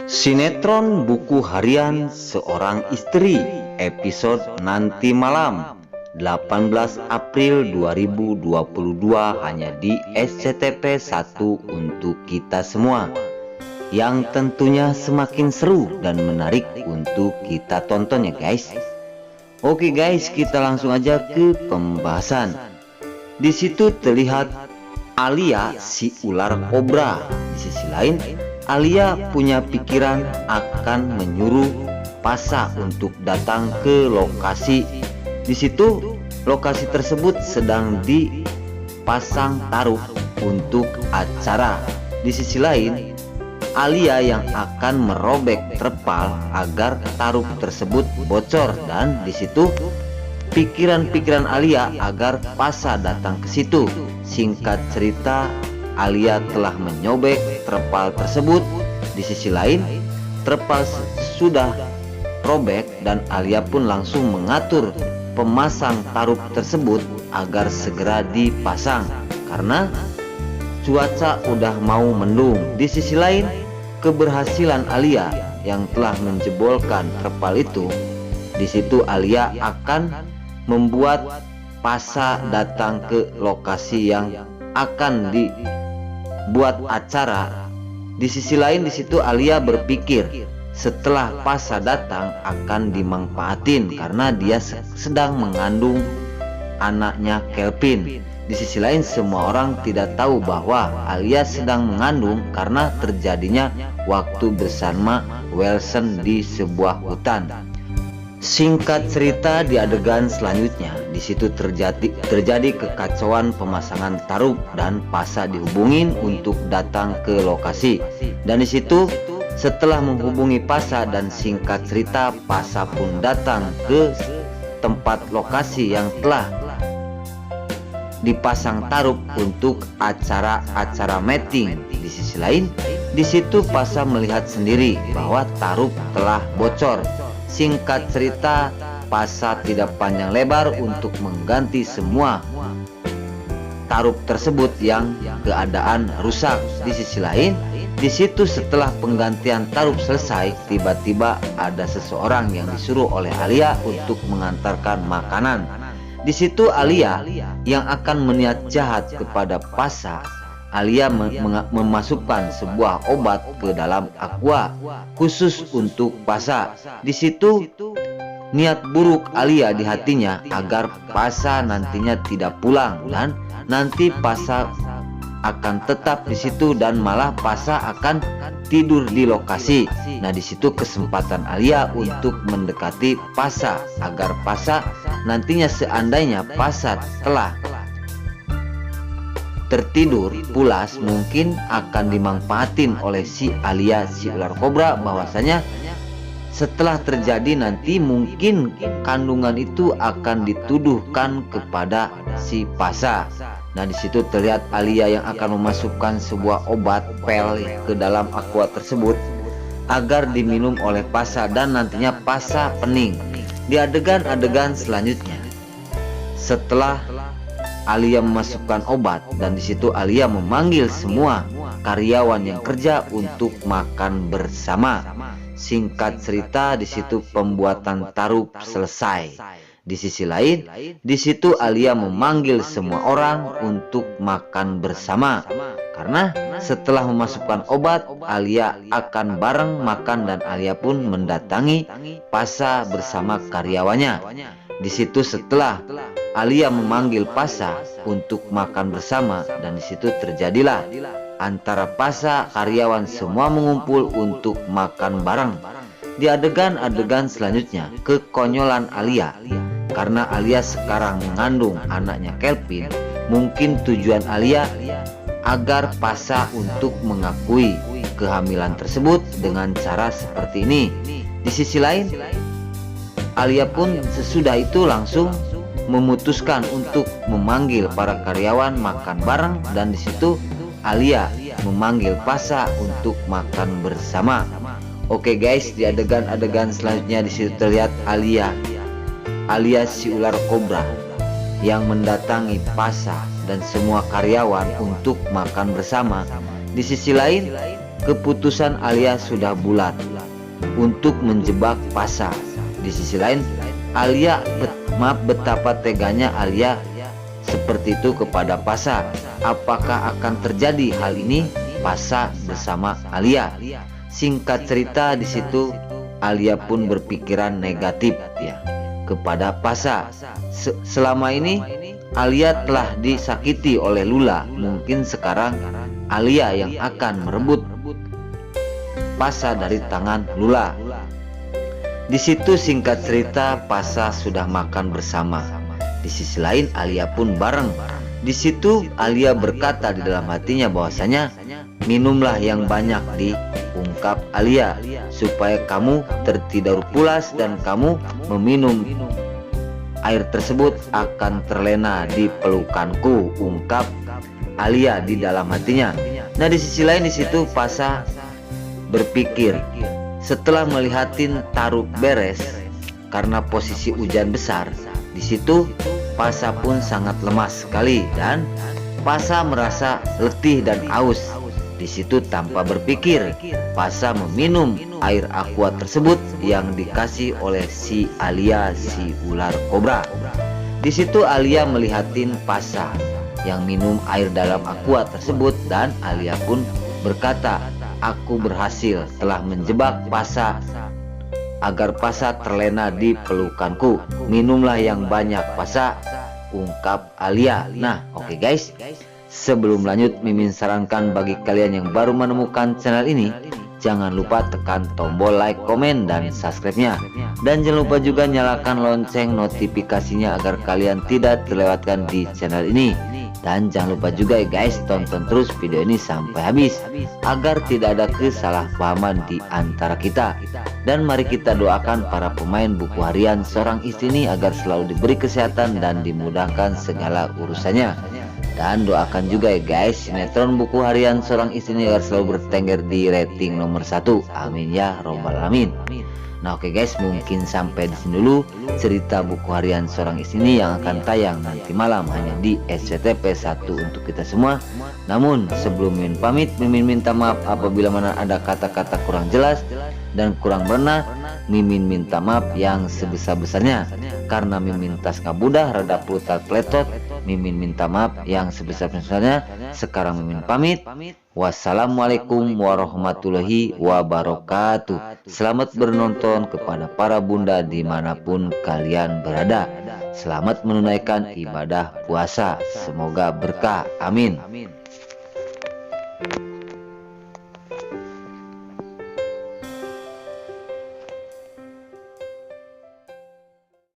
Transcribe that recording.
Sinetron buku harian seorang istri, episode nanti malam 18 April 2022 hanya di SCTV 1 untuk kita semua, yang tentunya semakin seru dan menarik untuk kita tonton ya guys. Oke guys, kita langsung aja ke pembahasan. Di situ terlihat Alia si ular kobra. Di sisi lain, Alia punya pikiran akan menyuruh Pasha untuk datang ke lokasi. Di situ lokasi tersebut sedang dipasang taruh untuk acara. Di sisi lain, Alia yang akan merobek terpal agar taruh tersebut bocor, dan di situ pikiran-pikiran Alia agar Pasha datang ke situ. Singkat cerita, Alia telah menyobek terpal tersebut. Di sisi lain, terpal sudah robek dan Alia pun langsung mengatur pemasang taruh tersebut agar segera dipasang karena cuaca udah mau mendung. Di sisi lain, keberhasilan Alia yang telah menjebolkan terpal itu, di situ Alia akan membuat Pasha datang ke lokasi yang akan dibuat acara. Di sisi lain, di situ Alia berpikir setelah Pasha datang akan dimanfaatin karena dia sedang mengandung anaknya Kelvin. Di sisi lain, semua orang tidak tahu bahwa Alia sedang mengandung karena terjadinya waktu bersama Wilson di sebuah hutan. Singkat cerita, di adegan selanjutnya di situ terjadi kekacauan pemasangan taruh dan Pasha dihubungin untuk datang ke lokasi. Dan di situ setelah menghubungi Pasha dan singkat cerita Pasha pun datang ke tempat lokasi yang telah dipasang taruh untuk acara mating. Di sisi lain, di situ Pasha melihat sendiri bahwa taruh telah bocor. Singkat cerita, Pasha tidak panjang lebar untuk mengganti semua taruh tersebut yang keadaan rusak. Di sisi lain, di situ setelah penggantian taruh selesai, tiba-tiba ada seseorang yang disuruh oleh Alia untuk mengantarkan makanan. Di situ Alia yang akan berniat jahat kepada Pasha, Alia memasukkan sebuah obat ke dalam aqua khusus untuk Pasha. Di situ niat buruk Alia di hatinya agar Pasha nantinya tidak pulang dan nanti Pasha akan tetap di situ dan malah Pasha akan tidur di lokasi. Nah, di situ kesempatan Alia untuk mendekati Pasha agar Pasha nantinya seandainya Pasha telah tertidur pulas mungkin akan dimanfaatin oleh si Alia si ular kobra, bahwasanya setelah terjadi nanti mungkin kandungan itu akan dituduhkan kepada si Pasha. Nah, di situ terlihat Alia yang akan memasukkan sebuah obat pel ke dalam aqua tersebut agar diminum oleh Pasha dan nantinya Pasha pening. Di adegan selanjutnya, setelah Alia memasukkan obat dan di situ Alia memanggil semua karyawan yang kerja untuk makan bersama. Singkat cerita, di situ pembuatan taruh selesai. Di sisi lain, di situ Alia memanggil semua orang untuk makan bersama karena setelah memasukkan obat, Alia akan bareng makan dan Alia pun mendatangi Pasha bersama karyawannya. Di situ setelah Alia memanggil Pasha untuk makan bersama dan di situ terjadilah antara Pasha karyawan semua mengumpul untuk makan bareng. Di adegan selanjutnya, kekonyolan Alia karena Alia sekarang mengandung anaknya Kelvin. Mungkin tujuan Alia agar Pasha untuk mengakui kehamilan tersebut dengan cara seperti ini. Di sisi lain, Alia pun sesudah itu langsung memutuskan untuk memanggil para karyawan makan bareng dan di situ Alia memanggil Pasha untuk makan bersama. Oke guys, di adegan selanjutnya di situ terlihat Alia alias si ular kobra yang mendatangi Pasha dan semua karyawan untuk makan bersama. Di sisi lain, keputusan Alia sudah bulat untuk menjebak Pasha. Di sisi lain, betapa teganya Alia seperti itu kepada Pasha. Apakah akan terjadi hal ini Pasha bersama Alia? Singkat cerita, di situ Alia pun berpikiran negatif ya kepada Pasha. Selama ini Alia telah disakiti oleh Lula. Mungkin sekarang Alia yang akan merebut Pasha dari tangan Lula. Di situ singkat cerita Pasha sudah makan bersama. Di sisi lain Alia pun bareng. Di situ Alia berkata di dalam hatinya bahwasanya minumlah yang banyak, diungkap Alia, supaya kamu tertidur pulas dan kamu meminum air tersebut akan terlena di pelukanku, ungkap Alia di dalam hatinya. Nah, di sisi lain di situ Pasha berpikir setelah melihatin taruh beres karena posisi hujan besar. Di situ Pasha pun sangat lemas sekali dan Pasha merasa letih dan haus. Di situ tanpa berpikir Pasha meminum air aqua tersebut yang dikasih oleh si Alia, si ular kobra. Di situ Alia melihatin Pasha yang minum air dalam aqua tersebut dan Alia pun berkata, aku berhasil telah menjebak Pasha agar Pasha terlena di pelukanku. Minumlah yang banyak Pasha, ungkap Alia. Nah, oke guys. Sebelum lanjut, Mimin sarankan bagi kalian yang baru menemukan channel ini, jangan lupa tekan tombol like, komen, dan subscribe-nya. Dan jangan lupa juga nyalakan lonceng notifikasinya agar kalian tidak terlewatkan di channel ini. Dan jangan lupa juga ya guys, tonton terus video ini sampai habis agar tidak ada kesalahpahaman di antara kita. Dan mari kita doakan para pemain buku harian seorang istri ini agar selalu diberi kesehatan dan dimudahkan segala urusannya. Dan doakan juga ya guys, sinetron buku harian seorang istri ini agar selalu bertengger di rating nomor 1. Amin ya robbal alamin. Nah oke guys, mungkin sampai di sini dulu cerita buku harian seorang istri ini yang akan tayang nanti malam hanya di SCTP 1 untuk kita semua. Namun sebelum Mimin pamit, Mimin minta maaf apabila mana ada kata-kata kurang jelas dan kurang berna. Mimin minta maaf yang sebesar-besarnya karena Mimin tas ngabudah rada plutat pletot. Mimin minta maaf yang sebesar-besarnya. Sekarang Mimin pamit. Wassalamualaikum warahmatullahi wabarakatuh. Selamat menonton kepada para bunda dimanapun kalian berada. Selamat menunaikan ibadah puasa. Semoga berkah. Amin.